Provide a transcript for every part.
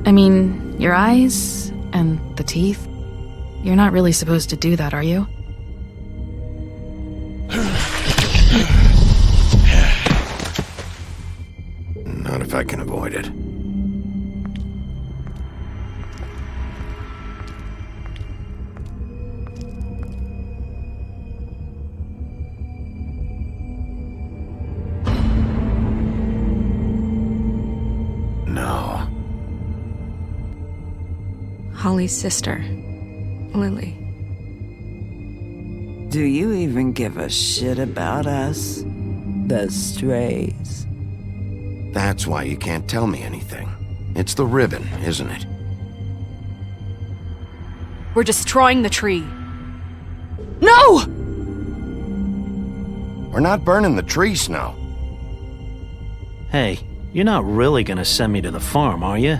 I mean, your eyes and the teeth. You're not really supposed to do that, are you? Not if I can avoid it. No. Holly's sister, Lily. Do you even give a shit about us? The strays. That's why you can't tell me anything. It's the ribbon, isn't it? We're destroying the tree. No! We're not burning the tree, Snow. Hey, you're not really gonna send me to the farm, are you?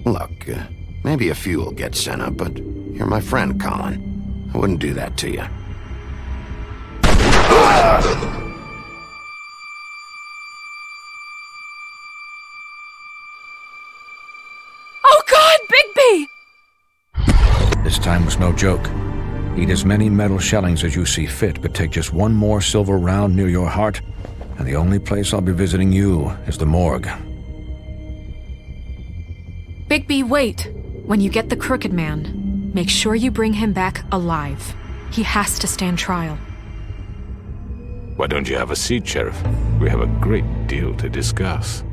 Look, maybe a few will get sent up, but you're my friend, Colin. I wouldn't do that to you. Oh God, Bigby! This time was no joke. Eat as many metal shellings as you see fit, but take just one more silver round near your heart, and the only place I'll be visiting you is the morgue. Bigby, wait. When you get the Crooked Man, make sure you bring him back alive. He has to stand trial. Why don't you have a seat, Sheriff? We have a great deal to discuss.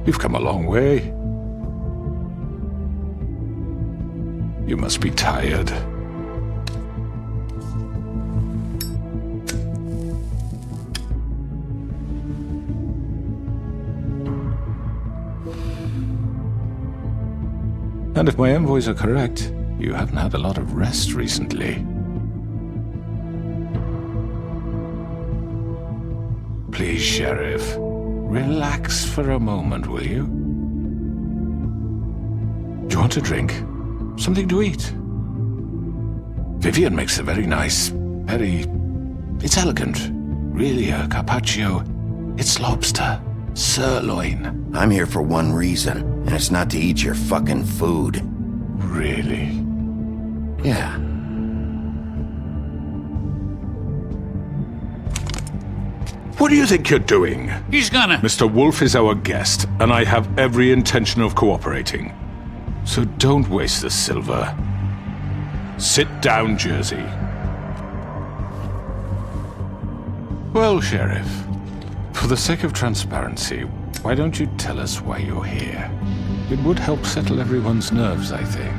You've come a long way. You must be tired. And if my envoys are correct, you haven't had a lot of rest recently. Please, Sheriff. Relax for a moment, will you? Do you want a drink? Something to eat? Vivian makes a very nice, it's elegant. Really a carpaccio. It's lobster. Sirloin. I'm here for one reason, and it's not to eat your fucking food. Really? Yeah. What do you think you're doing? He's gonna... Mr. Wolf is our guest, and I have every intention of cooperating. So don't waste the silver. Sit down, Jersey. Well, Sheriff, for the sake of transparency, why don't you tell us why you're here? It would help settle everyone's nerves, I think.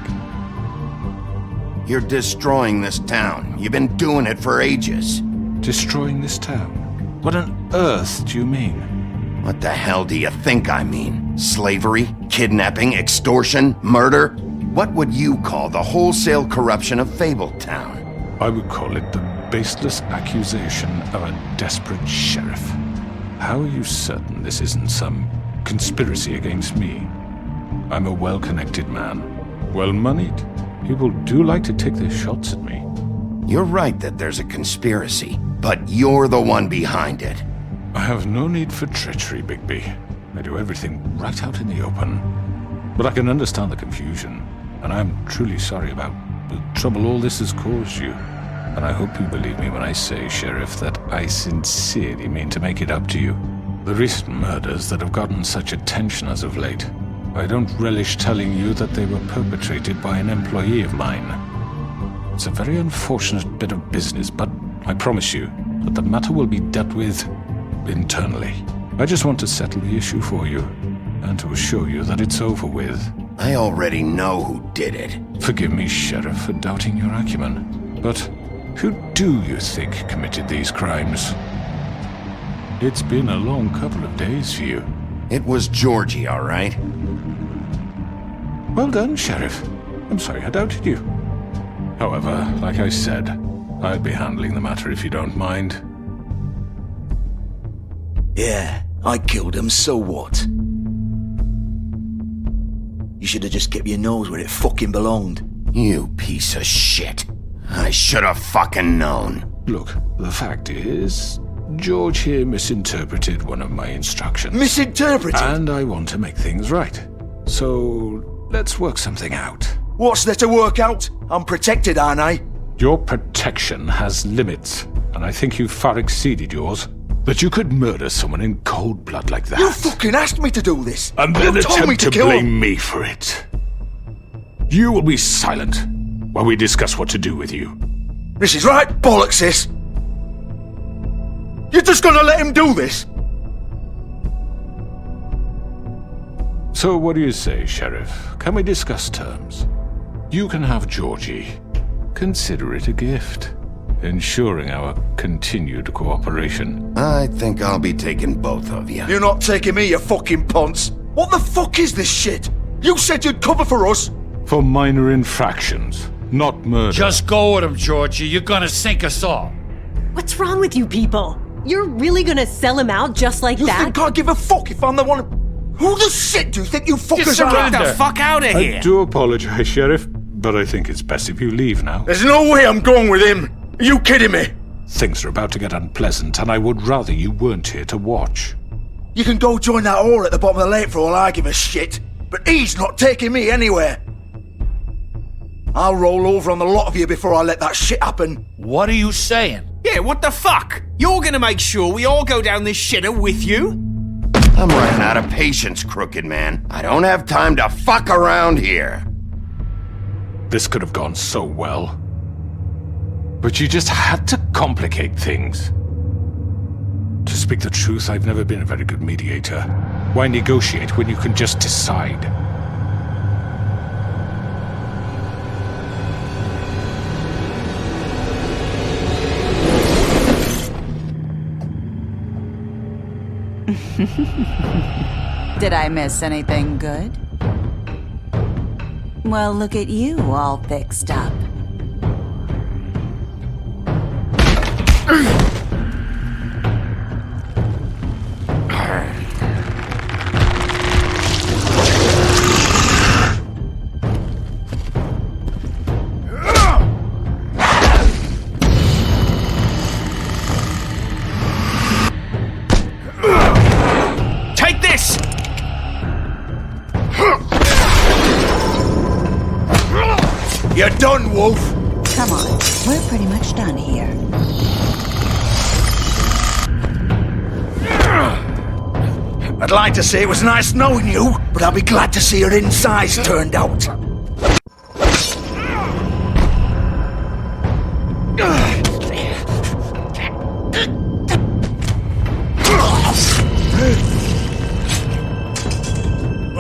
You're destroying this town. You've been doing it for ages. Destroying this town? What on earth do you mean? What the hell do you think I mean? Slavery? Kidnapping? Extortion? Murder? What would you call the wholesale corruption of Fabletown? I would call it the baseless accusation of a desperate sheriff. How are you certain this isn't some conspiracy against me? I'm a well-connected man, well-moneyed. People do like to take their shots at me. You're right that there's a conspiracy, but you're the one behind it. I have no need for treachery, Bigby. I do everything right out in the open. But I can understand the confusion, and I'm truly sorry about the trouble all this has caused you. And I hope you believe me when I say, Sheriff, that I sincerely mean to make it up to you. The recent murders that have gotten such attention as of late, I don't relish telling you that they were perpetrated by an employee of mine. It's a very unfortunate bit of business, but I promise you that the matter will be dealt with internally. I just want to settle the issue for you, and to assure you that it's over with. I already know who did it. Forgive me, Sheriff, for doubting your acumen, but who do you think committed these crimes? It's been a long couple of days for you. It was Georgie, all right? Well done, Sheriff. I'm sorry I doubted you. However, like I said, I'll be handling the matter if you don't mind. Yeah, I killed him, so what? You should have just kept your nose where it fucking belonged. You piece of shit. I should have fucking known. Look, the fact is, George here misinterpreted one of my instructions. Misinterpreted? And I want to make things right. So, let's work something out. What's there to work out? I'm protected, aren't I? Your protection has limits, and I think you've far exceeded yours. That you could murder someone in cold blood like that. You fucking asked me to do this! And then you told me attempt to blame me for it. You will be silent while we discuss what to do with you. This is right bollocks, this! You're just gonna let him do this? So what do you say, Sheriff? Can we discuss terms? You can have Georgie. Consider it a gift, ensuring our continued cooperation. I think I'll be taking both of you. You're not taking me, you fucking ponce! What the fuck is this shit? You said you'd cover for us! For minor infractions, not murder. Just go with him, Georgie. You're gonna sink us all. What's wrong with you people? You're really gonna sell him out just like You that? think I give a fuck if I'm the one... Who the shit do you think you fuckers are? Get the fuck out of here! I do apologize, Sheriff, but I think it's best if you leave now. There's no way I'm going with him! Are you kidding me? Things are about to get unpleasant, and I would rather you weren't here to watch. You can go join that whore at the bottom of the lake for all I give a shit, but he's not taking me anywhere. I'll roll over on the lot of you before I let that shit happen. What are you saying? Yeah, what the fuck? You're gonna make sure we all go down this shitter with you? I'm running out of patience, crooked man. I don't have time to fuck around here. This could have gone so well. But you just had to complicate things. To speak the truth, I've never been a very good mediator. Why negotiate when you can just decide? Did I miss anything good? Well, look at you, all fixed up. Take this! You're done, Wolf! Come on, we're pretty much done here. I'd like to say it was nice knowing you, but I'll be glad to see your insides turned out.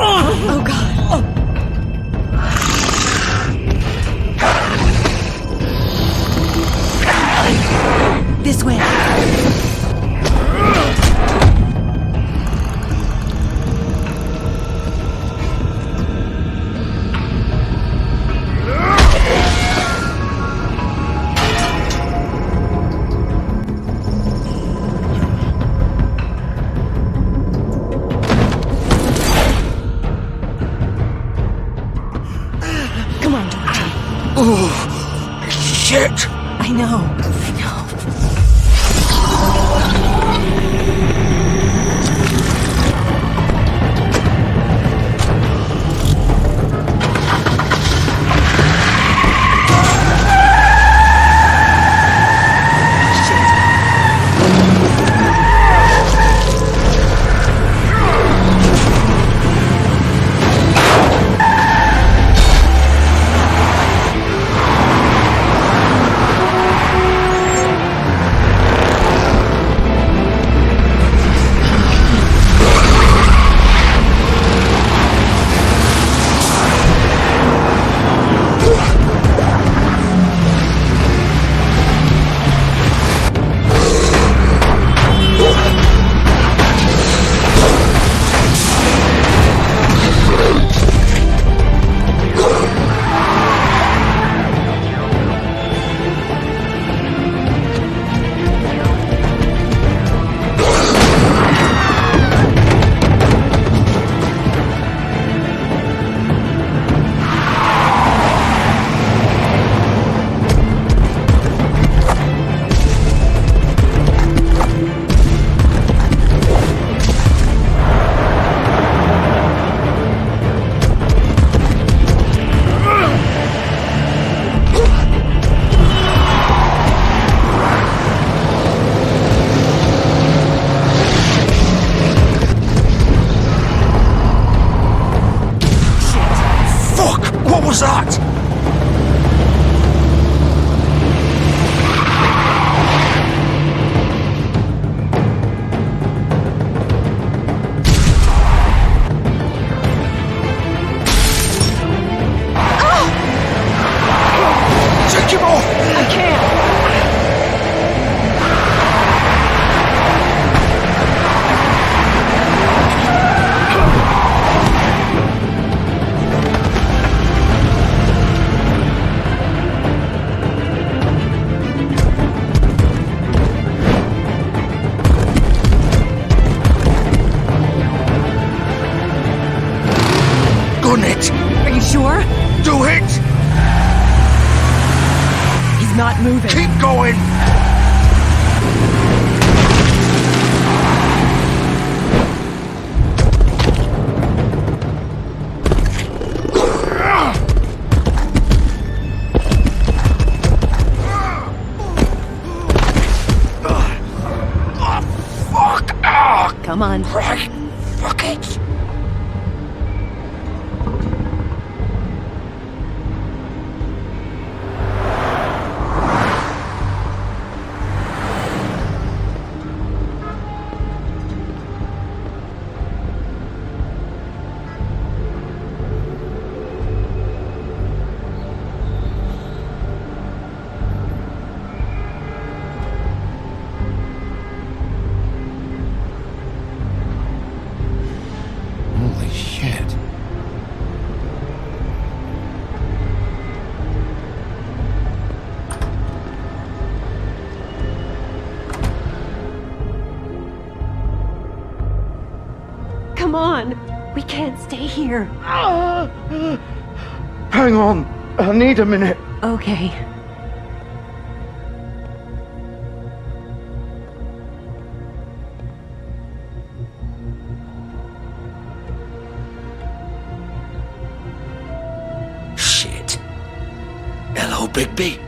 Oh god. This way. Come on, Georgie. Oh, shit! I know. was that? Take him off! I can't. Gun it! Are you sure? Do it! He's not moving. Keep going! Fuck! Come on. Right. Fuck it! Holy shit. Come on. We can't stay here. Hang on. I need a minute. Okay. Shit. Hello, Bigby.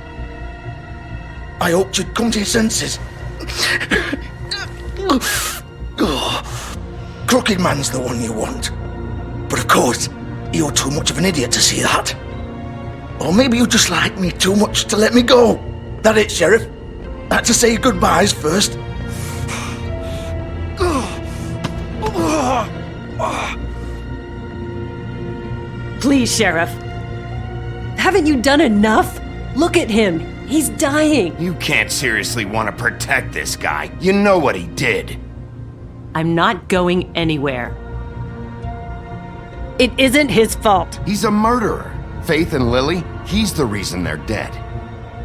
I hoped you'd come to your senses. Crooked Man's the one you want. But of course, you're too much of an idiot to see that. Or maybe you just like me too much to let me go. That it, Sheriff? I had to say goodbyes first. Please, Sheriff. Haven't you done enough? Look at him. He's dying. You can't seriously want to protect this guy. You know what he did. I'm not going anywhere. It isn't his fault. He's a murderer. Faith and Lily, he's the reason they're dead.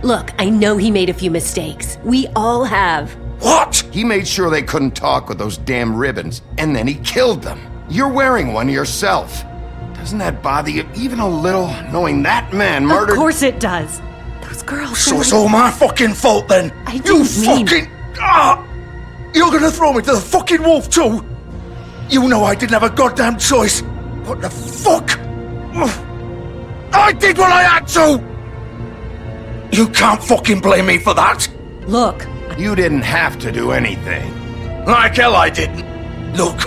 Look, I know he made a few mistakes. We all have. What? He made sure they couldn't talk with those damn ribbons, and then he killed them. You're wearing one yourself. Doesn't that bother you even a little, knowing that man murdered— Of course it does. Those girls— So it's all my fucking fault then? I You didn't mean— fucking— You're gonna throw me to the fucking wolf too? You know I didn't have a goddamn choice. What the fuck? I did what I had to! You can't fucking blame me for that. Look. You didn't have to do anything. Like hell I didn't. Look,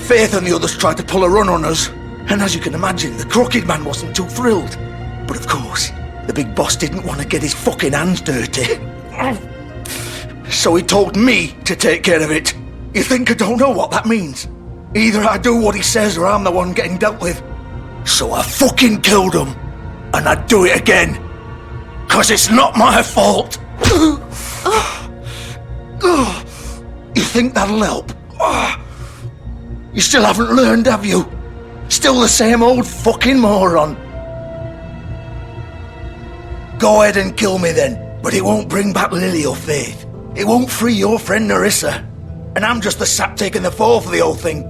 Faith and the others tried to pull a run on us. And as you can imagine, the Crooked Man wasn't too thrilled. But of course, the big boss didn't want to get his fucking hands dirty. So he told me to take care of it. You think I don't know what that means? Either I do what he says or I'm the one getting dealt with. So I fucking killed him. And I'd do it again. 'Cause it's not my fault. You think that'll help? You still haven't learned, have you? Still the same old fucking moron. Go ahead and kill me then, but it won't bring back Lily or Faith. It won't free your friend Nerissa. And I'm just the sap taking the fall for the whole thing.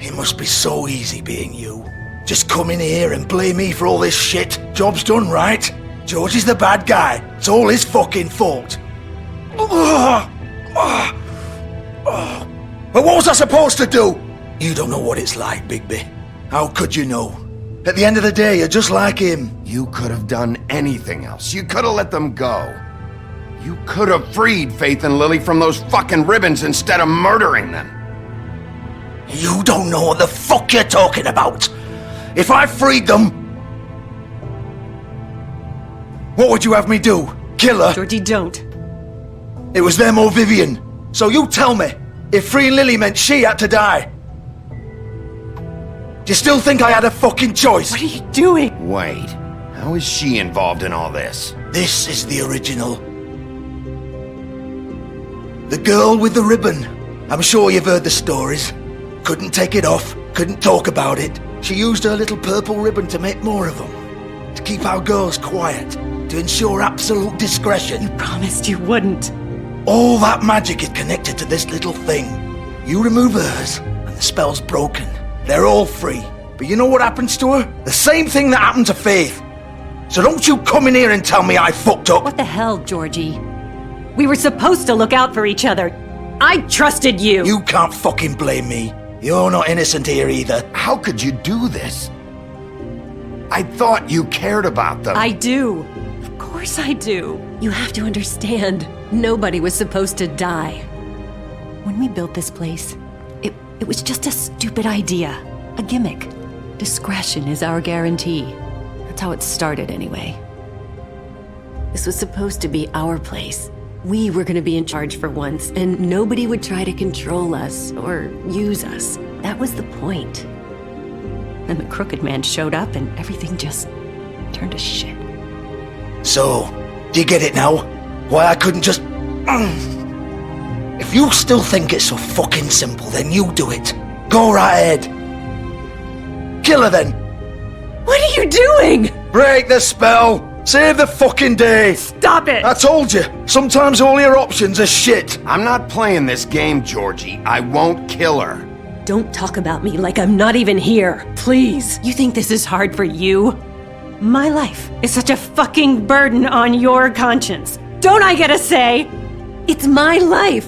It must be so easy being you. Just come in here and blame me for all this shit. Job's done, right? George is the bad guy. It's all his fucking fault. But what was I supposed to do? You don't know what it's like, Bigby. How could you know? At the end of the day, you're just like him. You could have done anything else. You could have let them go. You could have freed Faith and Lily from those fucking ribbons instead of murdering them. You don't know what the fuck you're talking about. If I freed them, what would you have me do? Kill her? Georgie, don't. It was them or Vivian. So you tell me, if freeing Lily meant she had to die, do you still think I had a fucking choice? What are you doing? Wait, how is she involved in all this? This is the original. The girl with the ribbon. I'm sure you've heard the stories. Couldn't take it off, couldn't talk about it. She used her little purple ribbon to make more of them. To keep our girls quiet. To ensure absolute discretion. You promised you wouldn't. All that magic is connected to this little thing. You remove hers, and the spell's broken. They're all free. But you know what happens to her? The same thing that happened to Faith. So don't you come in here and tell me I fucked up. What the hell, Georgie? We were supposed to look out for each other. I trusted you. You can't fucking blame me. You're not innocent here either. How could you do this? I thought you cared about them. I do. Of course I do. You have to understand. Nobody was supposed to die. When we built this place, it was just a stupid idea. A gimmick. Discretion is our guarantee. That's how it started anyway. This was supposed to be our place. We were going to be in charge for once, and nobody would try to control us or use us. That was the point. Then the crooked man showed up and everything just turned to shit. So, do you get it now? Why I couldn't just... If you still think it's so fucking simple, then you do it. Go right ahead. Kill her then. What are you doing? Break the spell. Save the fucking day. Stop it. I told you. Sometimes all your options are shit. I'm not playing this game, Georgie. I won't kill her. Don't talk about me like I'm not even here. Please. You think this is hard for you? My life is such a fucking burden on your conscience. Don't I get a say? It's my life.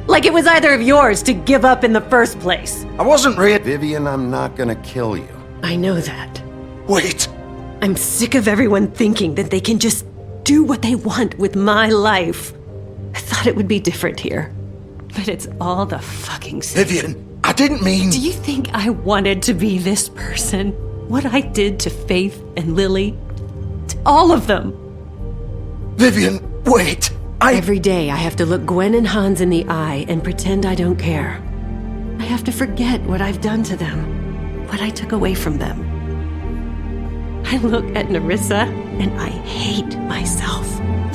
Like it was either of yours to give up in the first place. I wasn't really... Vivian, I'm not gonna kill you. I know that. Wait. I'm sick of everyone thinking that they can just do what they want with my life. I thought it would be different here. But it's all the fucking same. Vivian, I didn't mean... Do you think I wanted to be this person? What I did to Faith and Lily? To all of them? Vivian, wait. Every day I have to look Gwen and Hans in the eye and pretend I don't care. I have to forget what I've done to them. What I took away from them. I look at Nerissa and I hate myself.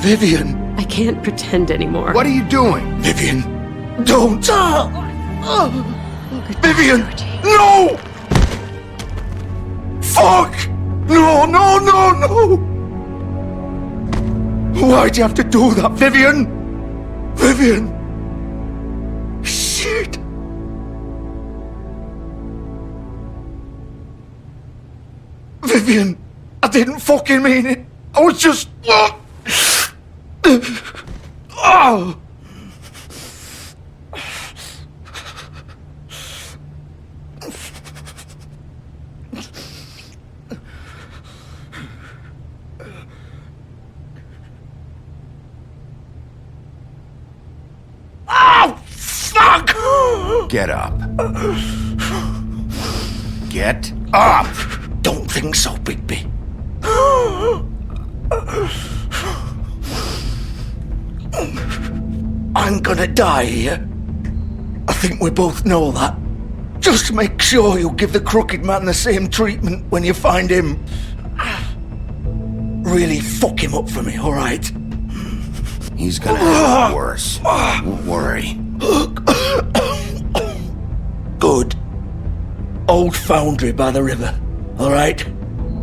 Vivian. I can't pretend anymore. What are you doing? Vivian, don't. Vivian, no! Fuck! No, no, no, no! Why'd you have to do that, Vivian? Vivian! Shit! Vivian, I didn't fucking mean it. I was just... Oh! Get up. Get up! Don't think so, Bigby. I'm gonna die here. I think we both know that. Just make sure you give the crooked man the same treatment when you find him. Really fuck him up for me, alright? He's gonna have it worse. Don't worry. Good. Old foundry by the river, alright?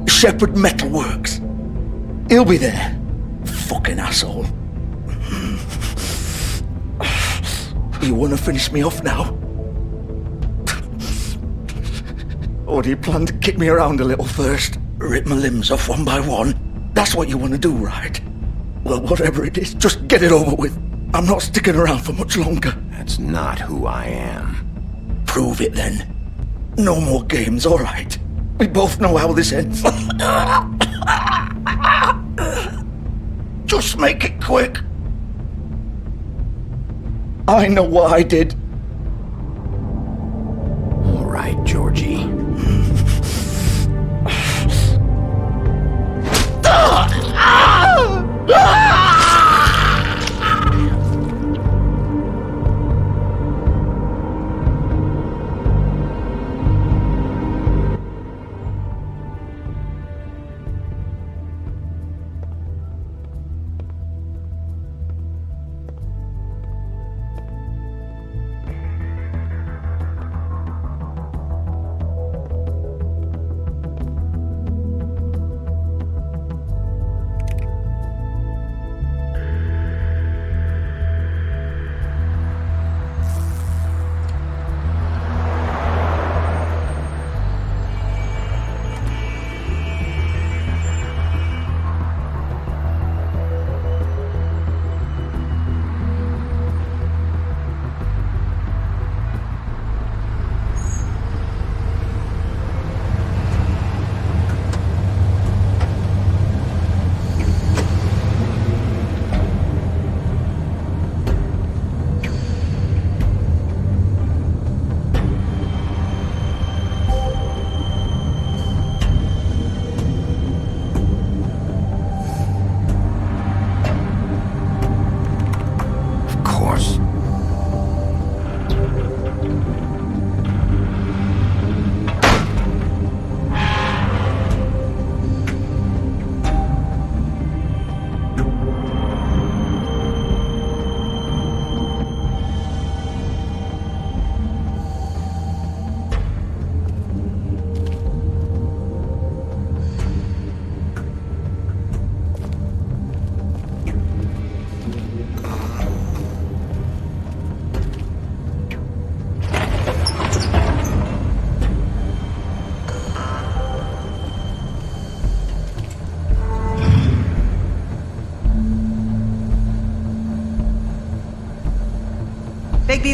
Shepherd Metalworks. He'll be there. Fucking asshole. You wanna finish me off now? Or do you plan to kick me around a little first? Rip my limbs off one by one? That's what you wanna do, right? Well, whatever it is, just get it over with. I'm not sticking around for much longer. That's not who I am. Prove it then. No more games, alright? We both know how this ends. Just make it quick. I know what I did. All right, Georgie.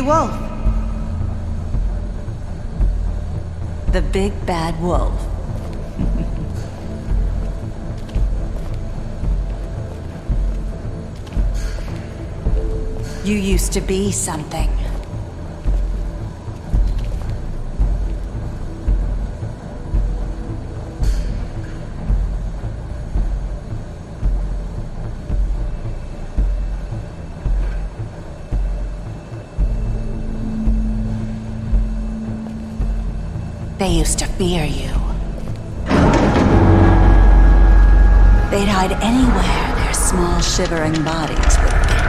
Bigby Wolf. The big bad wolf. You used to be something. They used to fear you. They'd hide anywhere their small, shivering bodies would fit.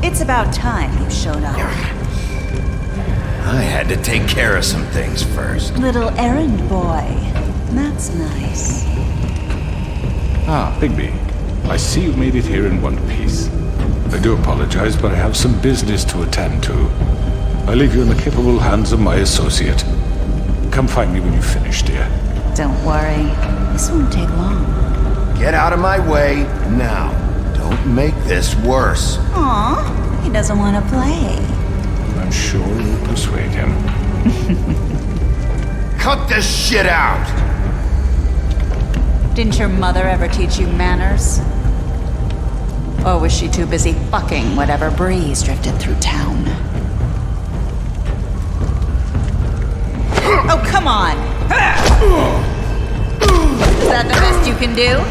It's about time you showed up. I had to take care of some things first. Little errand boy. That's nice. Ah, Bigby. I see you've made it here in one piece. I do apologize, but I have some business to attend to. I leave you in the capable hands of my associate. Come find me when you finish, dear. Don't worry. This won't take long. Get out of my way now. Don't make this worse. Aw, he doesn't want to play. I'm sure you'll persuade him. Cut this shit out! Didn't your mother ever teach you manners? Or was she too busy fucking whatever breeze drifted through town? Oh, come on! Is that the best you can do?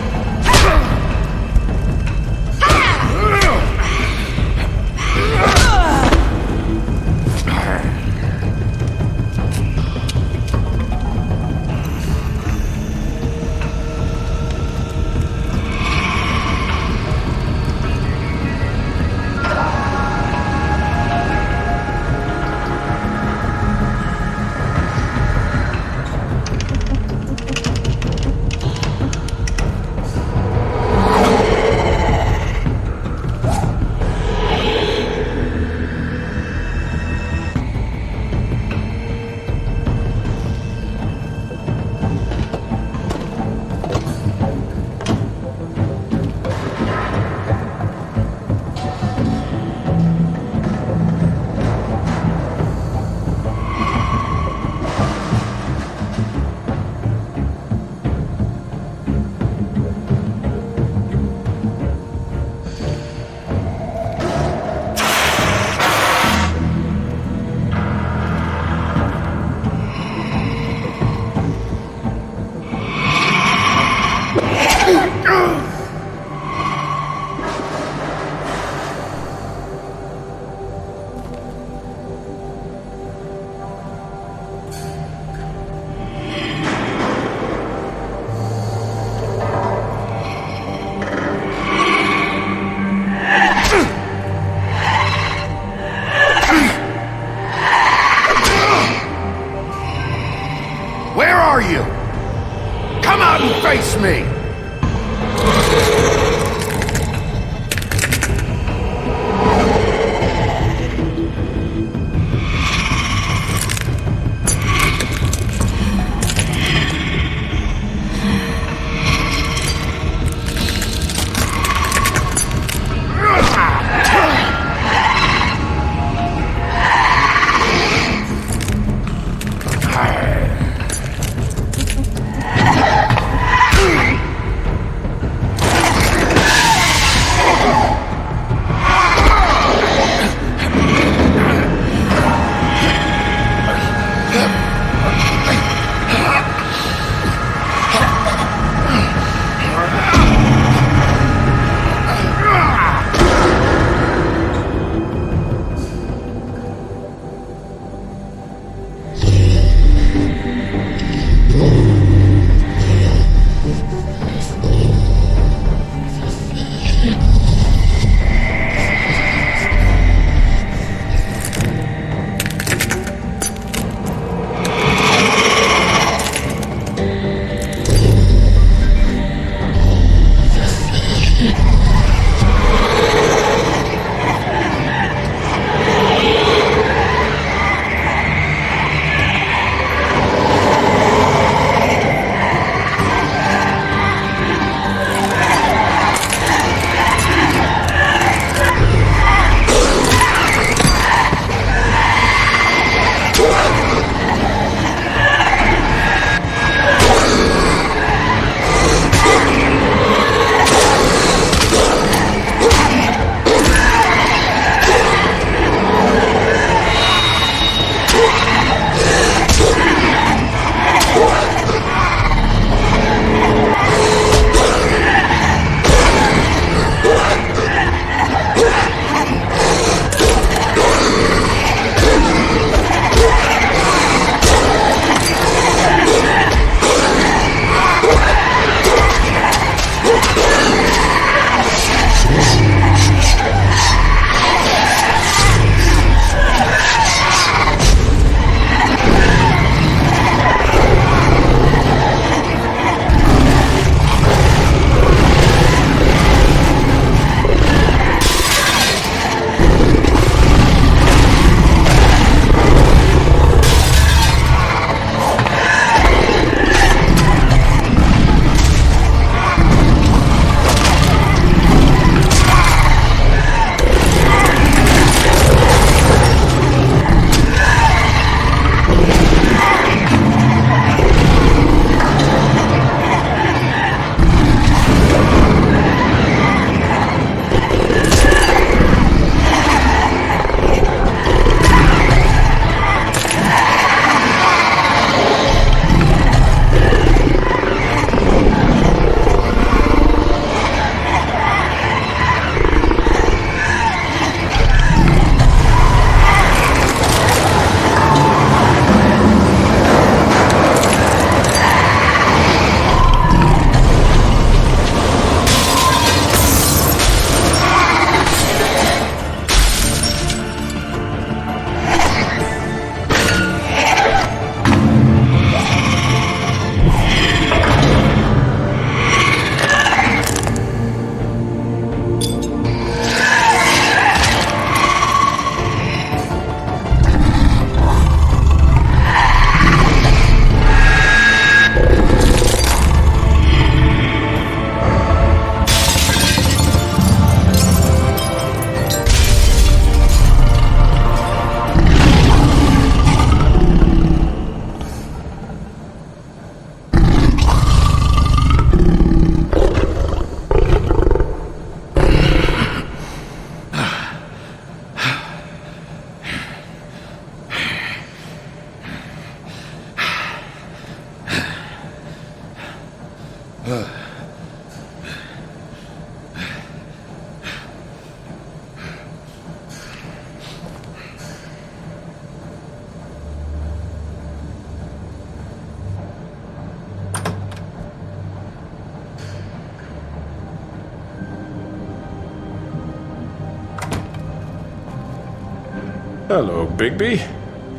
Hello, Bigby.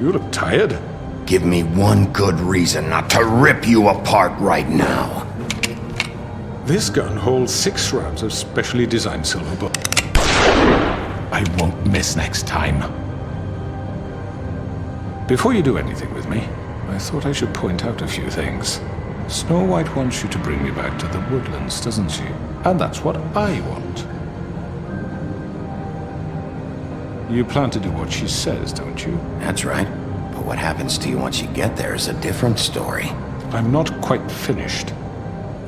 You look tired. Give me one good reason not to rip you apart right now. This gun holds 6 rounds of specially designed silver bullet. I won't miss next time. Before you do anything with me, I thought I should point out a few things. Snow White wants you to bring me back to the woodlands, doesn't she? And that's what I want. You plan to do what she says, don't you? That's right. But what happens to you once you get there is a different story. I'm not quite finished.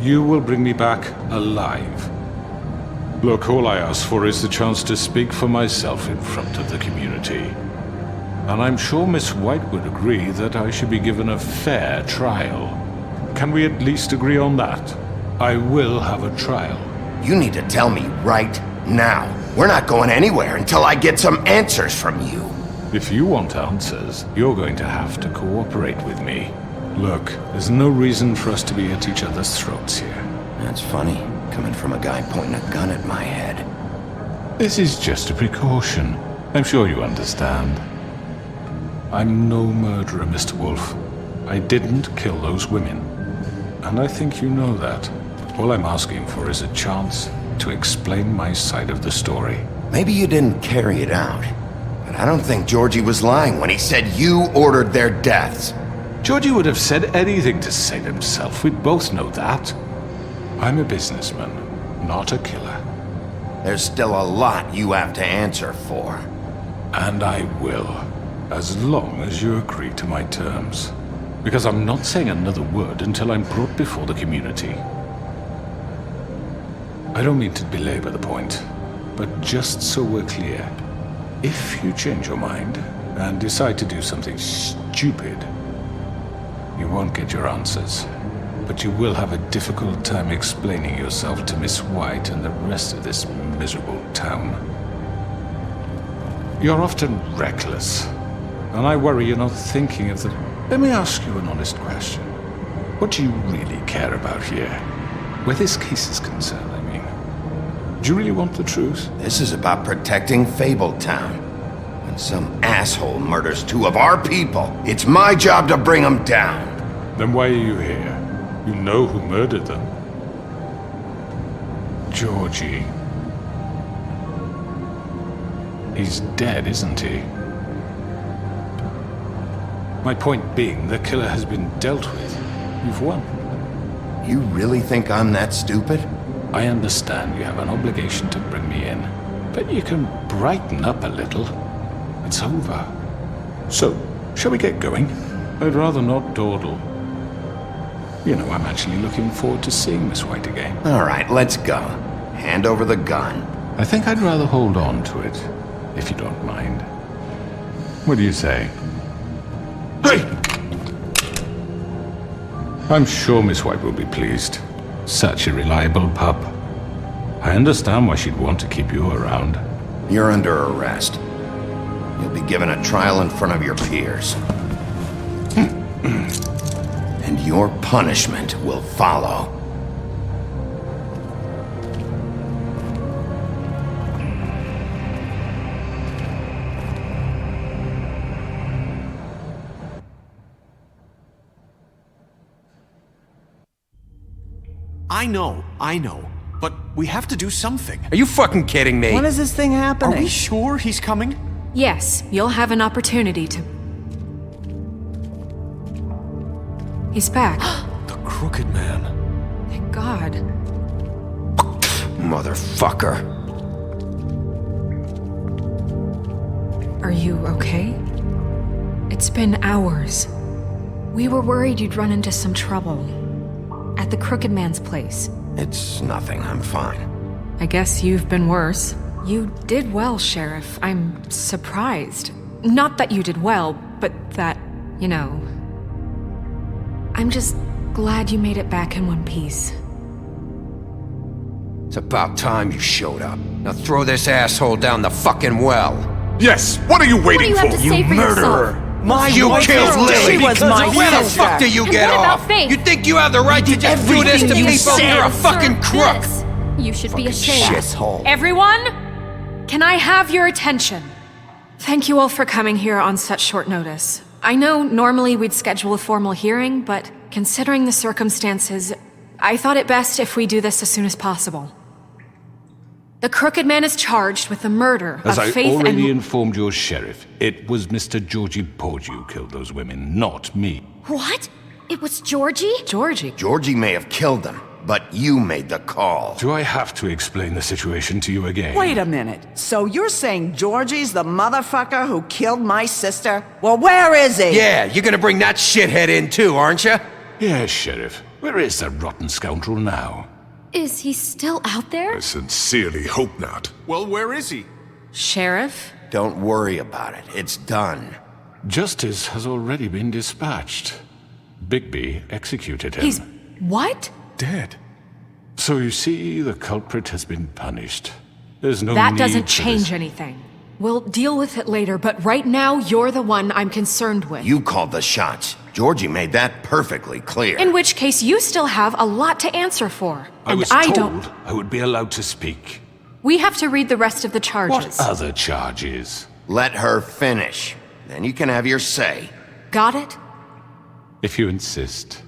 You will bring me back alive. Look, all I ask for is the chance to speak for myself in front of the community. And I'm sure Miss White would agree that I should be given a fair trial. Can we at least agree on that? I will have a trial. You need to tell me right now. We're not going anywhere until I get some answers from you. If you want answers, you're going to have to cooperate with me. Look, there's no reason for us to be at each other's throats here. That's funny, coming from a guy pointing a gun at my head. This is just a precaution. I'm sure you understand. I'm no murderer, Mr. Wolf. I didn't kill those women. And I think you know that. All I'm asking for is a chance to explain my side of the story. Maybe you didn't carry it out, but I don't think Georgie was lying when he said you ordered their deaths. Georgie would have said anything to save himself. We both know that. I'm a businessman, not a killer. There's still a lot you have to answer for. And I will, as long as you agree to my terms. Because I'm not saying another word until I'm brought before the community. I don't mean to belabor the point, but just so we're clear, if you change your mind and decide to do something stupid, you won't get your answers, but you will have a difficult time explaining yourself to Miss White and the rest of this miserable town. You're often reckless, and I worry you're not thinking of the... Let me ask you an honest question. What do you really care about here? Where this case is concerned, I mean. Do you really want the truth? This is about protecting Fabletown. When some asshole murders 2 of our people, it's my job to bring them down. Then why are you here? You know who murdered them. Georgie. He's dead, isn't he? My point being, the killer has been dealt with. You've won. You really think I'm that stupid? I understand you have an obligation to bring me in, but you can brighten up a little. It's over. So, shall we get going? I'd rather not dawdle. You know, I'm actually looking forward to seeing Miss White again. All right, let's go. Hand over the gun. I think I'd rather hold on to it, if you don't mind. What do you say? Hey! I'm sure Miss White will be pleased. Such a reliable pup. I understand why she'd want to keep you around. You're under arrest. You'll be given a trial in front of your peers. And your punishment will follow. I know. But we have to do something. Are you fucking kidding me? When is this thing happening? Are we sure he's coming? Yes, you'll have an opportunity to... He's back. The Crooked Man. Thank God. Motherfucker. Are you okay? It's been hours. We were worried you'd run into some trouble. At the Crooked Man's place. It's nothing, I'm fine. I guess you've been worse. You did well, Sheriff. I'm surprised. Not that you did well, but that, you know... I'm just glad you made it back in one piece. It's about time you showed up. Now throw this asshole down the fucking well. Yes, what are you waiting What do you have to say for murderer! yourself? You killed Lily! She was my Where the sister. fuck do you And get what about off? Faith? You think you have the right to just do this to everything you people? said. You're a fucking crook! This. You should be ashamed. Shithole. Everyone, can I have your attention? Thank you all for coming here on such short notice. I know normally we'd schedule a formal hearing, but considering the circumstances, I thought it best if we do this as soon as possible. The Crooked Man is charged with the murder As of I Faith already and... informed your sheriff, it was Mr. Georgie Porgy who killed those women, not me. What? It was Georgie? Georgie? Georgie may have killed them, but you made the call. Do I have to explain the situation to you again? Wait a minute. So you're saying Georgie's the motherfucker who killed my sister? Well, where is he? Yeah, you're gonna bring that shithead in too, aren't you? Yes, Sheriff. Where is that rotten scoundrel now? Is he still out there? I sincerely hope not. Well, where is he? Sheriff? Don't worry about it. It's done. Justice has already been dispatched. Bigby executed him. He's... what? Dead. So you see, the culprit has been punished. There's no That need doesn't for change this. anything. We'll deal with it later, but right now, you're the one I'm concerned with. You called the shots. Georgie made that perfectly clear. In which case, you still have a lot to answer for. I was and told I would be allowed to speak. We have to read the rest of the charges. What other charges? Let her finish. Then you can have your say. Got it? If you insist.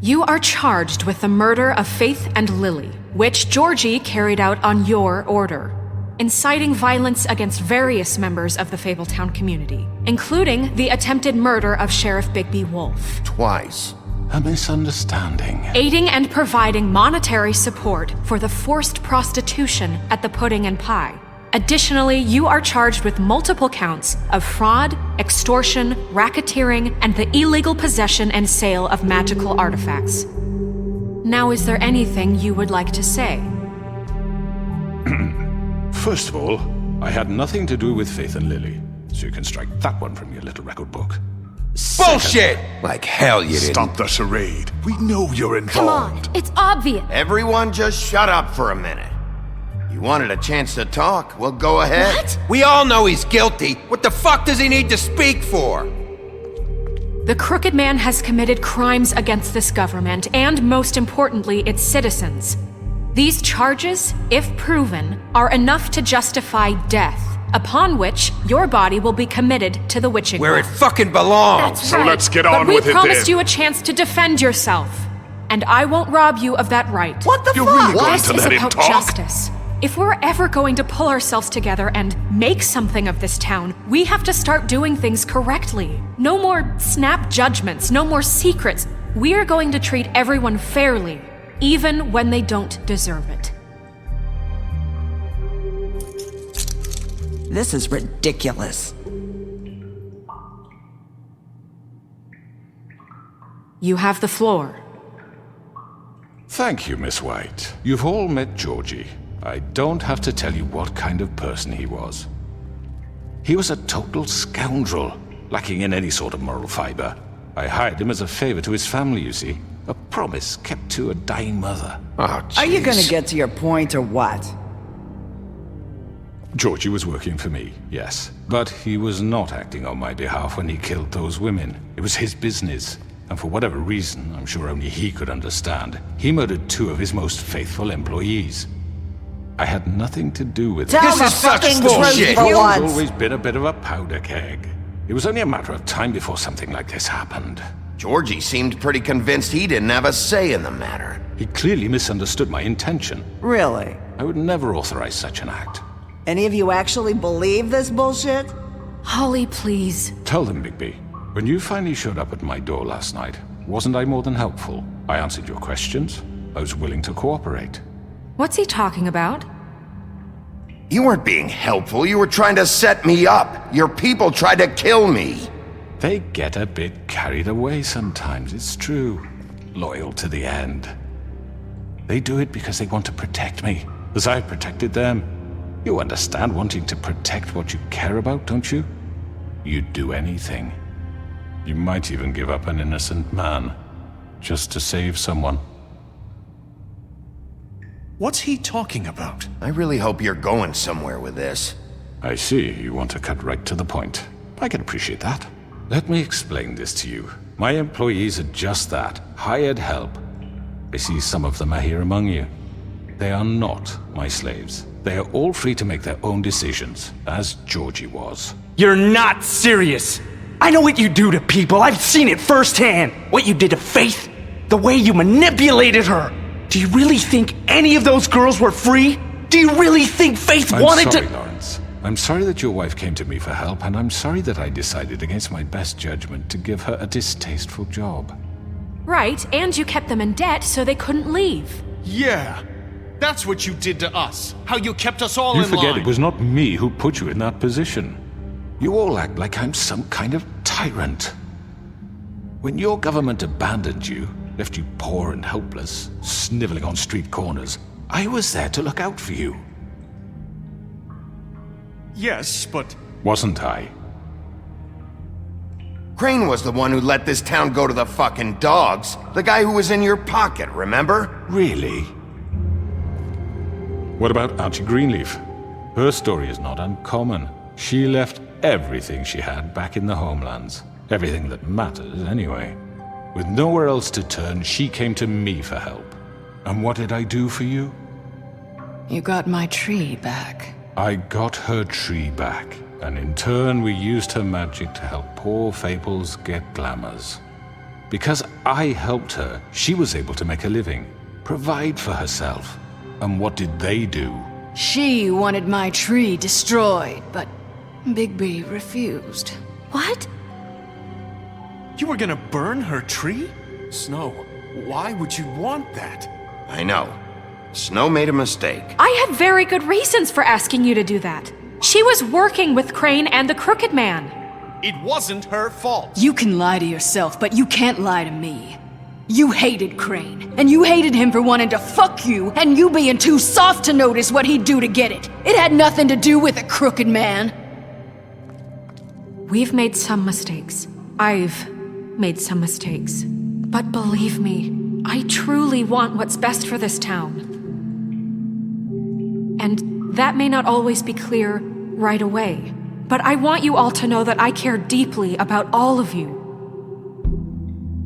You are charged with the murder of Faith and Lily, which Georgie carried out on your order, inciting violence against various members of the Fabletown community, including the attempted murder of Sheriff Bigby Wolf. Twice. A misunderstanding. Aiding and providing monetary support for the forced prostitution at the Pudding and Pie. Additionally, you are charged with multiple counts of fraud, extortion, racketeering, and the illegal possession and sale of magical artifacts. Now, is there anything you would like to say? First of all, I had nothing to do with Faith and Lily, so you can strike that one from your little record book. Bullshit! Like hell you didn't. Stop the charade. We know you're Come involved. on, it's obvious. Everyone just shut up for a minute. You wanted a chance to talk? Well, go ahead. What? We all know he's guilty. What the fuck does he need to speak for? The Crooked Man has committed crimes against this government and, most importantly, its citizens. These charges, if proven, are enough to justify death, upon which your body will be committed to the witching Where it well. fucking belongs. That's So right. let's get But on we with it promised then. you a chance to defend yourself, and I won't rob you of that right. What the You're fuck? really going This to is let him about talk? justice. If we're ever going to pull ourselves together and make something of this town, we have to start doing things correctly. No more snap judgments, no more secrets. We are going to treat everyone fairly, even when they don't deserve it. This is ridiculous. You have the floor. Thank you, Miss White. You've all met Georgie. I don't have to tell you what kind of person he was. He was a total scoundrel, lacking in any sort of moral fiber. I hired him as a favor to his family, you see. A promise kept to a dying mother. Oh, Are you gonna jeez. get to your point or what? Georgie was working for me, yes. But he was not acting on my behalf when he killed those women. It was his business. And for whatever reason, I'm sure only he could understand, he murdered 2 of his most faithful employees. I had nothing to do with it. Tell This the is such fucking bullshit. truth for He's once. always been a bit of a powder keg. It was only a matter of time before something like this happened. Georgie seemed pretty convinced he didn't have a say in the matter. He clearly misunderstood my intention. Really? I would never authorize such an act. Any of you actually believe this bullshit? Holly, please. Tell them, Bigby. When you finally showed up at my door last night, wasn't I more than helpful? I answered your questions. I was willing to cooperate. What's he talking about? You weren't being helpful. You were trying to set me up. Your people tried to kill me. They get a bit carried away sometimes, it's true. Loyal to the end. They do it because they want to protect me, as I protected them. You understand wanting to protect what you care about, don't you? You'd do anything. You might even give up an innocent man, just to save someone. What's he talking about? I really hope you're going somewhere with this. I see you want to cut right to the point. I can appreciate that. Let me explain this to you. My employees are just that, hired help. I see some of them are here among you. They are not my slaves. They are all free to make their own decisions, as Georgie was. You're not serious! I know what you do to people, I've seen it firsthand! What you did to Faith, the way you manipulated her! Do you really think any of those girls were free? Do you really think Faith wanted to— I'm sorry, Lawrence. I'm sorry that your wife came to me for help, and I'm sorry that I decided against my best judgment to give her a distasteful job. Right, and you kept them in debt so they couldn't leave. Yeah, that's what you did to us. How you kept us all in line. You forget it was not me who put you in that position. You all act like I'm some kind of tyrant. When your government abandoned you, left you poor and helpless, sniveling on street corners, I was there to look out for you. Yes, but... Wasn't I? Crane was the one who let this town go to the fucking dogs. The guy who was in your pocket, remember? Really? What about Auntie Greenleaf? Her story is not uncommon. She left everything she had back in the homelands. Everything that matters, anyway. With nowhere else to turn, she came to me for help. And what did I do for you? You got my tree back. I got her tree back, and in turn we used her magic to help poor Fables get glamours. Because I helped her, she was able to make a living, provide for herself. And what did they do? She wanted my tree destroyed, but Bigby refused. What? You were gonna burn her tree? Snow, why would you want that? I know. Snow made a mistake. I had very good reasons for asking you to do that. She was working with Crane and the Crooked Man. It wasn't her fault. You can lie to yourself, but you can't lie to me. You hated Crane, and you hated him for wanting to fuck you, and you being too soft to notice what he'd do to get it. It had nothing to do with the Crooked Man. We've made some mistakes. I've made some mistakes. But believe me, I truly want what's best for this town. And that may not always be clear right away, but I want you all to know that I care deeply about all of you.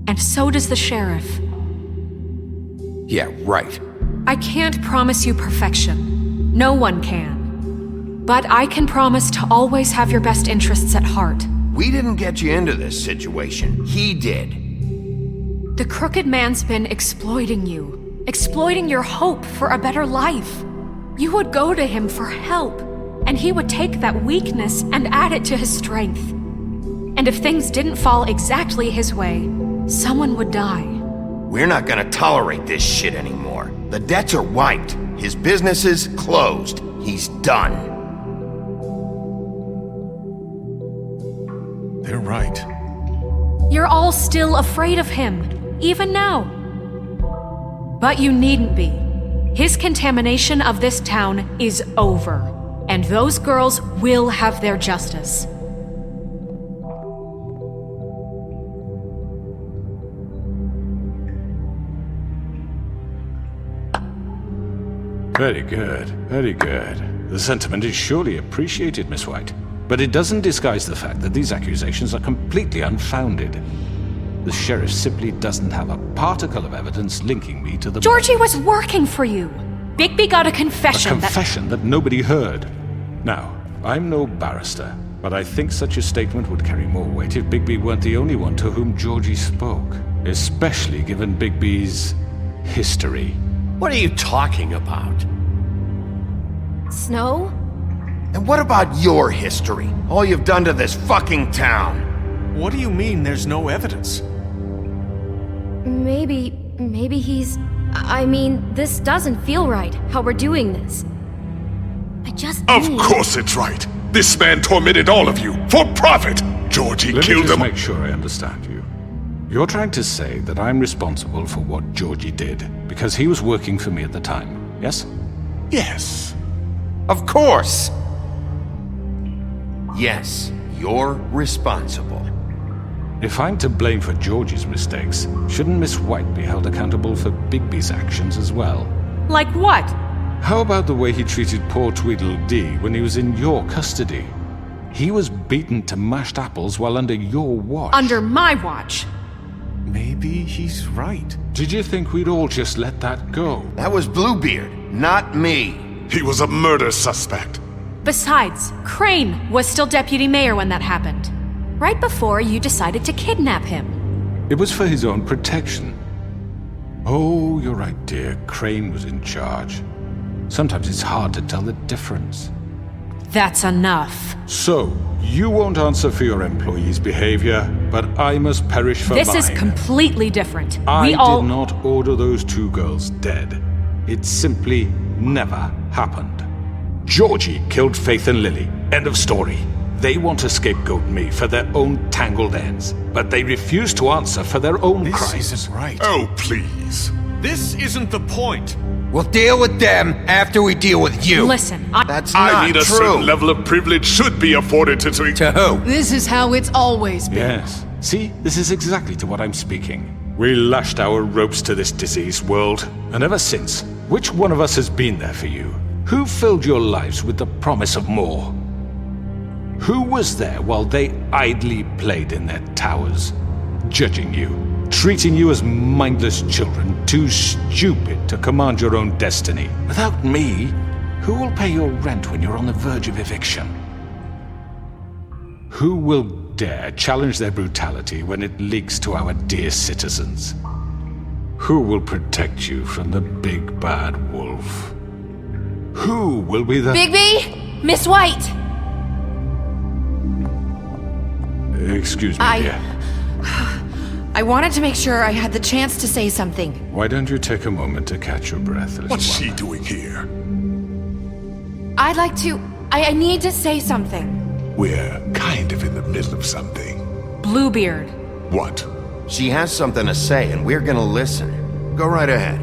And so does the sheriff. Yeah, right. I can't promise you perfection. No one can. But I can promise to always have your best interests at heart. We didn't get you into this situation. He did. The Crooked Man's been exploiting you. Exploiting your hope for a better life. You would go to him for help, and he would take that weakness and add it to his strength. And if things didn't fall exactly his way, someone would die. We're not gonna tolerate this shit anymore. The debts are wiped. His business is closed. He's done. They're right. You're all still afraid of him, even now. But you needn't be. His contamination of this town is over, and those girls will have their justice. Very good, very good. The sentiment is surely appreciated, Miss White. But it doesn't disguise the fact that these accusations are completely unfounded. The sheriff simply doesn't have a particle of evidence linking me to the— Georgie was working for you. Bigby got a confession. A confession that nobody heard. Now, I'm no barrister, but I think such a statement would carry more weight if Bigby weren't the only one to whom Georgie spoke. Especially given Bigby's history. What are you talking about? Snow? And what about your history? All you've done to this fucking town? What do you mean there's no evidence? Maybe he's... I mean, this doesn't feel right, how we're doing this. I just Of course it's right. This man tormented all of you, for profit! Georgie killed Let me just him. make sure I understand you. You're trying to say that I'm responsible for what Georgie did, because he was working for me at the time, yes? Yes. Of course! Yes, you're responsible. If I'm to blame for Georgie's mistakes, shouldn't Miss White be held accountable for Bigby's actions as well? Like what? How about the way he treated poor Tweedledee when he was in your custody? He was beaten to mashed apples while under your watch. Under my watch. Maybe he's right. Did you think we'd all just let that go? That was Bluebeard, not me. He was a murder suspect. Besides, Crane was still deputy mayor when that happened. Right before you decided to kidnap him. It was for his own protection. Oh, you're right, dear. Crane was in charge. Sometimes it's hard to tell the difference. That's enough. So, you won't answer for your employees' behavior, but I must perish for mine. This is completely different. I did not order those two girls dead. It simply never happened. Georgie killed Faith and Lily. End of story. They want to scapegoat me for their own tangled ends, but they refuse to answer for their own crimes. This isn't right. Oh, please. This isn't the point. We'll deal with them after we deal with you. Listen, That's not I mean, a true. certain level of privilege should be afforded to To who? This is how it's always been. Yes. See, this is exactly to what I'm speaking. We lashed our ropes to this diseased world, and ever since, which one of us has been there for you? Who filled your lives with the promise of more? Who was there while they idly played in their towers, judging you, treating you as mindless children, too stupid to command your own destiny? Without me, who will pay your rent when you're on the verge of eviction? Who will dare challenge their brutality when it leaks to our dear citizens? Who will protect you from the big bad wolf? Who will be the— Bigby! Miss White! Excuse me, dear. I wanted to make sure I had the chance to say something. Why don't you take a moment to catch your breath, little What's one? she doing here? I'd like to... I need to say something. We're kind of in the middle of something. Bluebeard. What? She has something to say, and we're gonna listen. Go right ahead.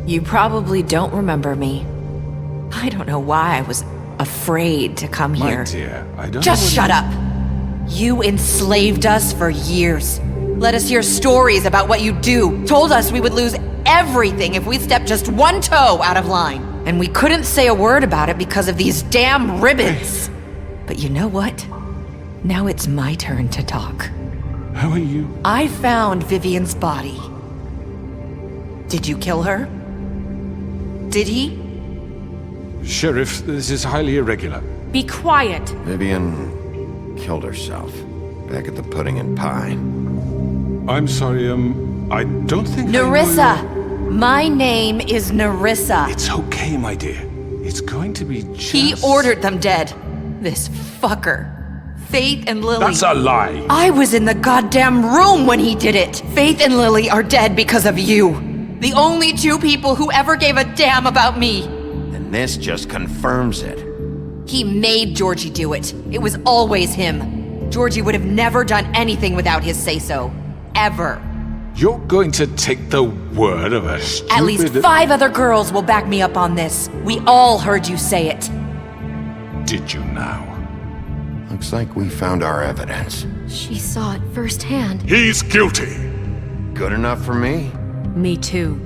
You probably don't remember me. I don't know why I was afraid to come here. My dear, I don't Just know what shut up! You enslaved us for years. Let us hear stories about what you do. Told us we would lose everything if we stepped just one toe out of line. And we couldn't say a word about it because of these damn ribbons. But you know what? Now it's my turn to talk. How are you? I found Vivian's body. Did you kill her? Did he? Sheriff, this is highly irregular. Be quiet. Vivian killed herself back at the Pudding and Pie. I'm sorry, I don't think Nerissa! My name is Nerissa. It's okay, my dear. It's going to be just... He ordered them dead. This fucker. Faith and Lily. That's a lie. I was in the goddamn room when he did it. Faith and Lily are dead because of you. The only two people who ever gave a damn about me. And this just confirms it. He made Georgie do it. It was always him. Georgie would have never done anything without his say-so. Ever. You're going to take the word of a stupid... At least 5 other girls will back me up on this. We all heard you say it. Did you now? Looks like we found our evidence. She saw it firsthand. He's guilty. Good enough for me? Me too.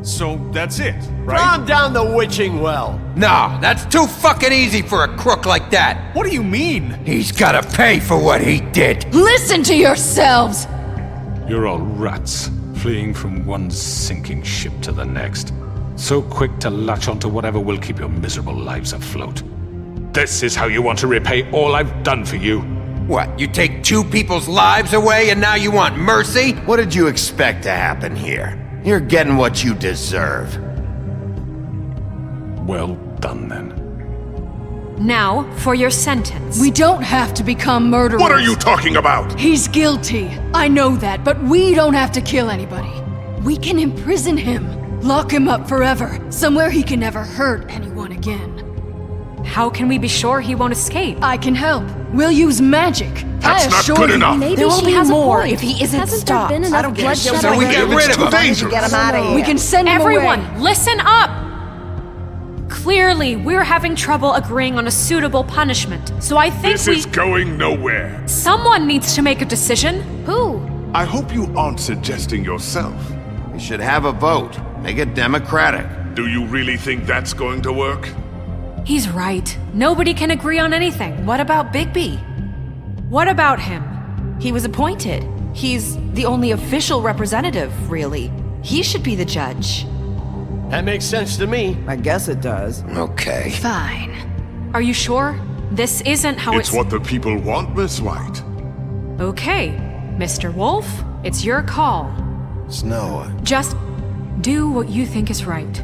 So that's it, right? Calm down the witching well. No, that's too fucking easy for a crook like that. What do you mean? He's gotta pay for what he did. Listen to yourselves! You're all rats, fleeing from one sinking ship to the next. So quick to latch onto whatever will keep your miserable lives afloat. This is how you want to repay all I've done for you? What, you take 2 people's lives away and now you want mercy? What did you expect to happen here? You're getting what you deserve. Well done, then. Now, for your sentence. We don't have to become murderers. What are you talking about? He's guilty. I know that, but we don't have to kill anybody. We can imprison him. Lock him up forever. Somewhere he can never hurt anyone again. How can we be sure he won't escape? I can help. We'll use magic. That's I not assure good you. enough. Maybe There will she be has more a point. if he isn't Hasn't stopped. there been enough bloodshed? So we get rid of him. Get him out of here. We can send him Everyone, away. listen up! Clearly, we're having trouble agreeing on a suitable punishment, so I think This is going nowhere. Someone needs to make a decision. Who? I hope you aren't suggesting yourself. We should have a vote. Make it democratic. Do you really think that's going to work? He's right. Nobody can agree on anything. What about Bigby? What about him? He was appointed. He's the only official representative, really. He should be the judge. That makes sense to me. I guess it does. Okay. Fine. Are you sure? This isn't how It's what the people want, Miss White. Okay, Mr. Wolf, it's your call. Snow. Just do what you think is right.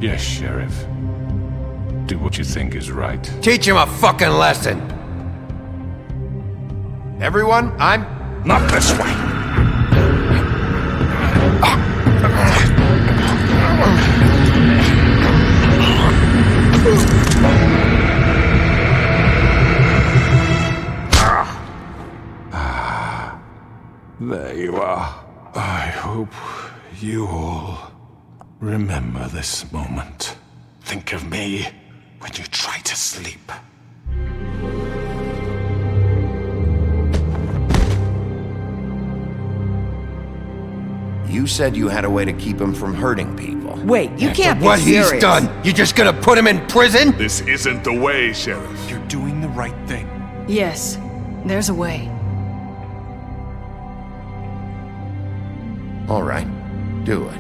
Yes, Sheriff. Do what you think is right. Teach him a fucking lesson. Everyone, I'm... Not this way. There you are. I hope you all remember this moment. Think of me when you try to sleep. You said you had a way to keep him from hurting people. Wait, you can't be What serious. he's done, you just gonna put him in prison? This isn't the way, Sheriff. You're doing the right thing. Yes, there's a way. All right, do it.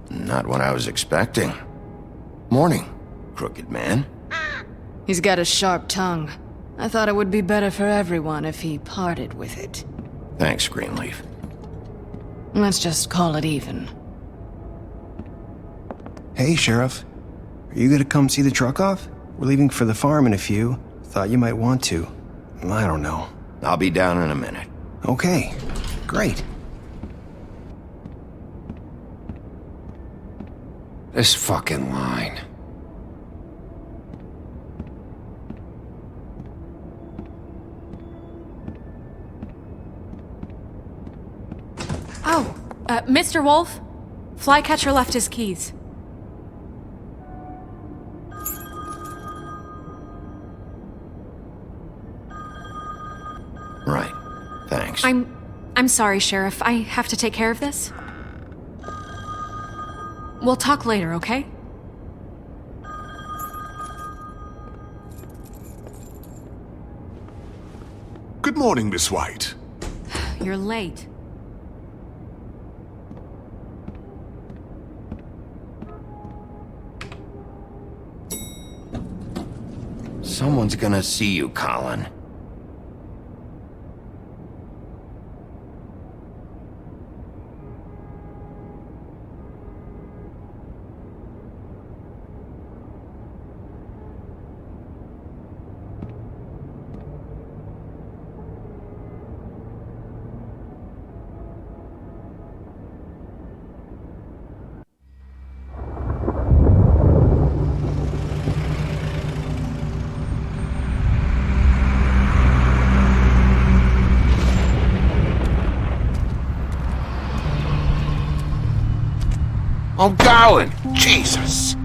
Not what I was expecting. Morning, crooked man. He's got a sharp tongue. I thought it would be better for everyone if he parted with it. Thanks, Greenleaf. Let's just call it even. Hey, Sheriff. Are you gonna come see the truck off? We're leaving for the farm in a few. Thought you might want to. I don't know. I'll be down in a minute. Okay, great. This fucking line. Oh, Mr. Wolf, Flycatcher left his keys. Right. Thanks. I'm sorry, Sheriff. I have to take care of this. We'll talk later, okay? Good morning, Miss White. You're late. Someone's gonna see you, Colin. I'm going! Jesus!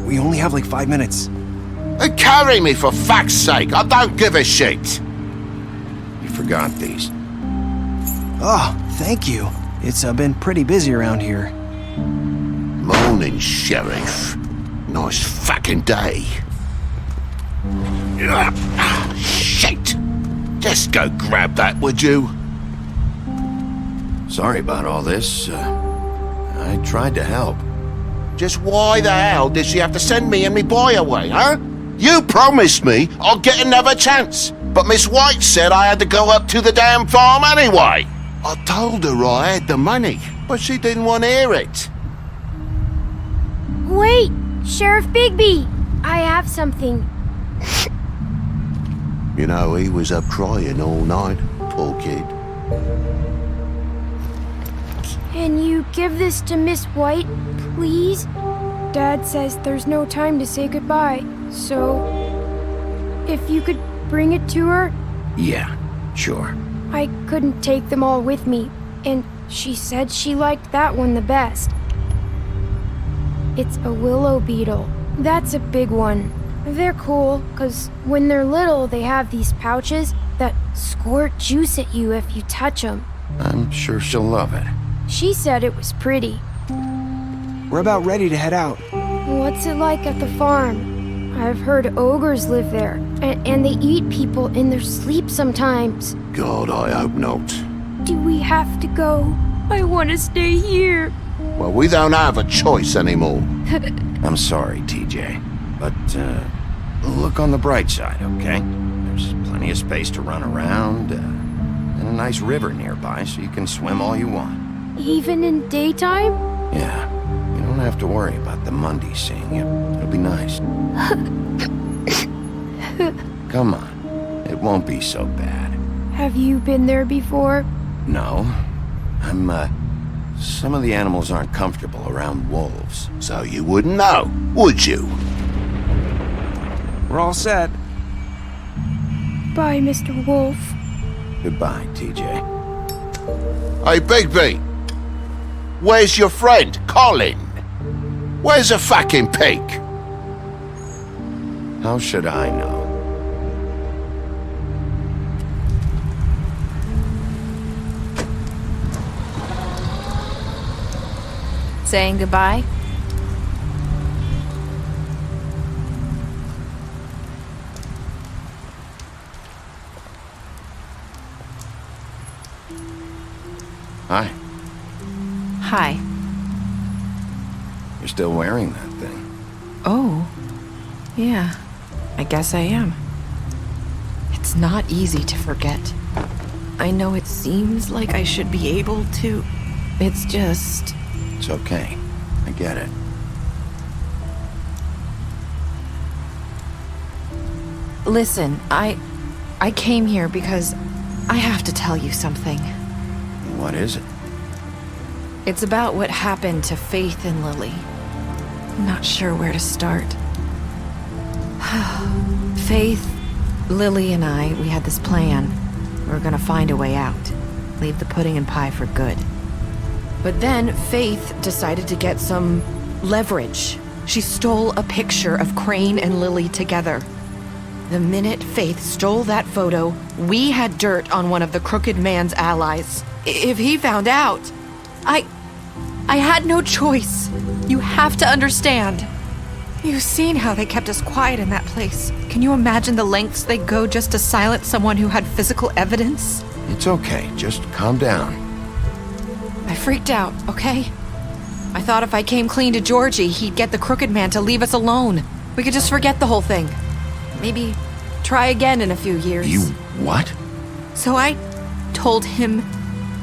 We only have like 5 minutes. Carry me, for fuck's sake! I don't give a shit! You forgot these. Oh, thank you. It's been pretty busy around here. Morning, Sheriff. Nice fucking day. Shit! Just go grab that, would you? Sorry about all this. I tried to help. Just why the hell did she have to send me and me boy away, huh? You promised me I'll get another chance, but Miss White said I had to go up to the damn farm anyway. I told her I had the money, but she didn't want to hear it. Wait, Sheriff Bigby! I have something. You know, he was up crying all night, poor kid. Can you give this to Miss White, please? Dad says there's no time to say goodbye, so if you could bring it to her? Yeah, sure. I couldn't take them all with me, and she said she liked that one the best. It's a willow beetle. That's a big one. They're cool, 'cause when they're little, they have these pouches that squirt juice at you if you touch them. I'm sure she'll love it. She said it was pretty. We're about ready to head out. What's it like at the farm? I've heard ogres live there, and they eat people in their sleep sometimes. God, I hope not. Do we have to go? I want to stay here. Well, we don't have a choice anymore. I'm sorry, TJ, but look on the bright side, okay? There's plenty of space to run around, and a nice river nearby so you can swim all you want. Even in daytime? Yeah, you don't have to worry about the Mondays seeing you. It'll be nice. Come on, it won't be so bad. Have you been there before? No, some of the animals aren't comfortable around wolves. So you wouldn't know, would you? We're all set. Bye, Mr. Wolf. Goodbye, TJ. Hey, Bigby! Where's your friend, Colin? Where's the fucking pig? How should I know? Saying goodbye? Hi. Hi. You're still wearing that thing. Oh. Yeah. I guess I am. It's not easy to forget. I know it seems like I should be able to. It's just... It's okay. I get it. Listen, I came here because I have to tell you something. What is it? It's about what happened to Faith and Lily. I'm not sure where to start. Faith, Lily, and I, we had this plan. We were gonna find a way out. Leave the pudding and pie for good. But then Faith decided to get some leverage. She stole a picture of Crane and Lily together. The minute Faith stole that photo, we had dirt on one of the crooked man's allies. If he found out, I had no choice. You have to understand. You've seen how they kept us quiet in that place. Can you imagine the lengths they go just to silence someone who had physical evidence? It's okay. Just calm down. I freaked out, okay? I thought if I came clean to Georgie, he'd get the crooked man to leave us alone. We could just forget the whole thing. Maybe try again in a few years. You what? So I told him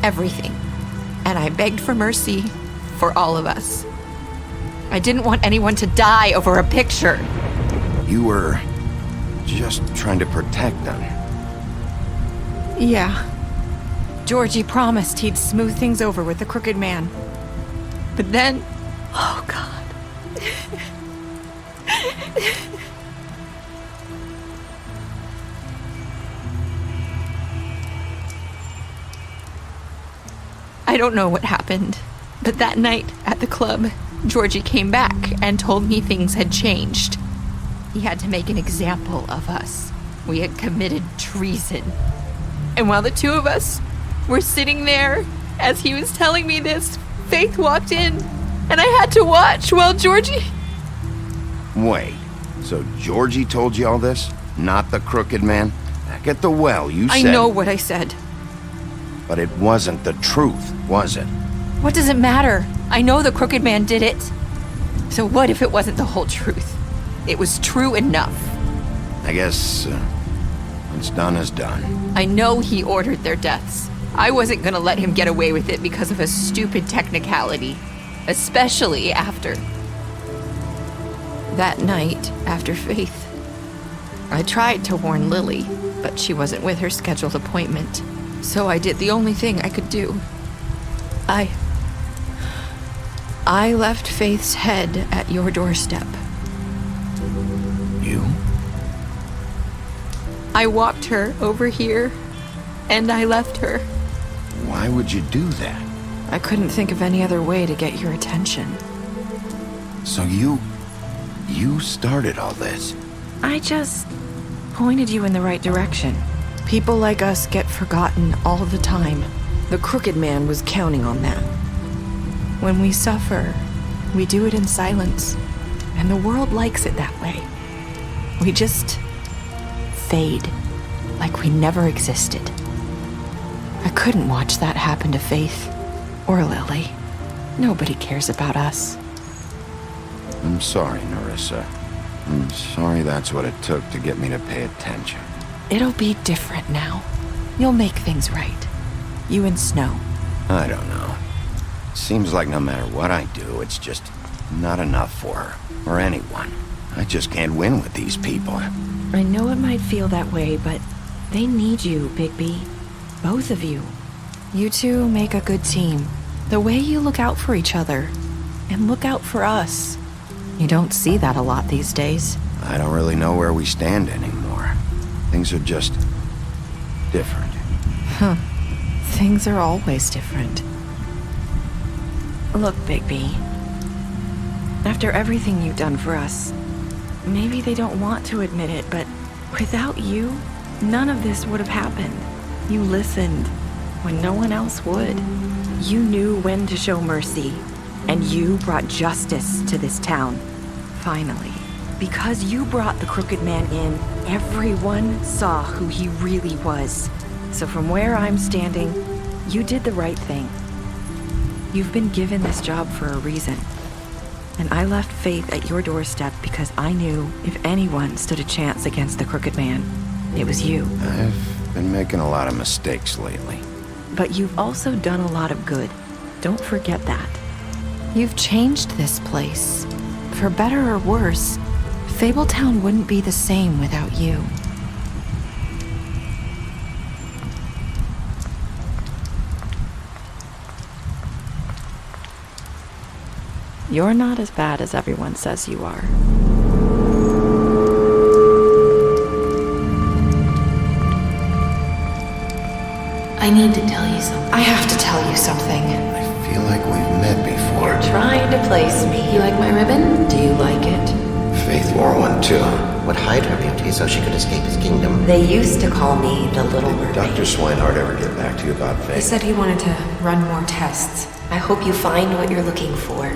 everything. And I begged for mercy for all of us. I didn't want anyone to die over a picture. You were just trying to protect them. Yeah. Georgie promised he'd smooth things over with the crooked man. But then... Oh, God. I don't know what happened, but that night at the club, Georgie came back and told me things had changed. He had to make an example of us. We had committed treason. And while the two of us were sitting there, as he was telling me this, Faith walked in, and I had to watch while Georgie... Wait, so Georgie told you all this? Not the crooked man? Back at the well, you said... I know what I said. But it wasn't the truth, was it? What does it matter? I know the crooked man did it. So what if it wasn't the whole truth? It was true enough. I guess what's done is done. I know he ordered their deaths. I wasn't gonna let him get away with it because of a stupid technicality. Especially after... That night, after Faith, I tried to warn Lily. but she wasn't with her scheduled appointment. So I did the only thing I could do. I left Faith's head at your doorstep. You? I walked her over here, and I left her. Why would you do that? I couldn't think of any other way to get your attention. So you started all this? I just pointed you in the right direction. People like us get forgotten all the time. The Crooked Man was counting on that. When we suffer, we do it in silence, and the world likes it that way. We just fade, like we never existed. I couldn't watch that happen to Faith, or Lily. Nobody cares about us. I'm sorry, Nerissa. I'm sorry that's what it took to get me to pay attention. It'll be different now. You'll make things right. You and Snow. I don't know. Seems like no matter what I do, it's just not enough for her, or anyone. I just can't win with these people. I know it might feel that way, but they need you, Bigby. Both of you. You two make a good team. The way you look out for each other, and look out for us. You don't see that a lot these days. I don't really know where we stand anymore. Things are just different. Huh. Things are always different. Look, Bigby. After everything you've done for us, maybe they don't want to admit it, but without you, none of this would have happened. You listened when no one else would. You knew when to show mercy, and you brought justice to this town. Finally. Because you brought the Crooked Man in, everyone saw who he really was. So from where I'm standing, you did the right thing. You've been given this job for a reason. And I left Faith at your doorstep because I knew if anyone stood a chance against the Crooked Man, it was you. I've been making a lot of mistakes lately. But you've also done a lot of good. Don't forget that. You've changed this place. For better or worse, Fabletown wouldn't be the same without you. You're not as bad as everyone says you are. I need to tell you something. I have to tell you something. I feel like we've met before. You're trying to place me. You like my ribbon? Do you like it? Faith wore one too. Would hide her beauty so she could escape his kingdom. They used to call me the Little Mermaid. Did Dr. Swinehart ever get back to you about Faith? He said he wanted to run more tests. I hope you find what you're looking for.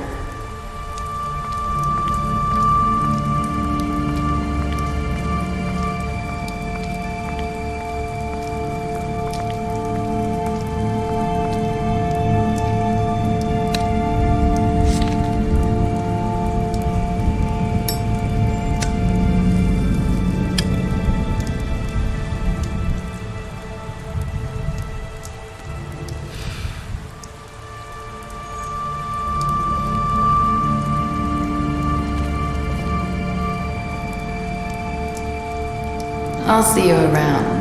I'll see you around.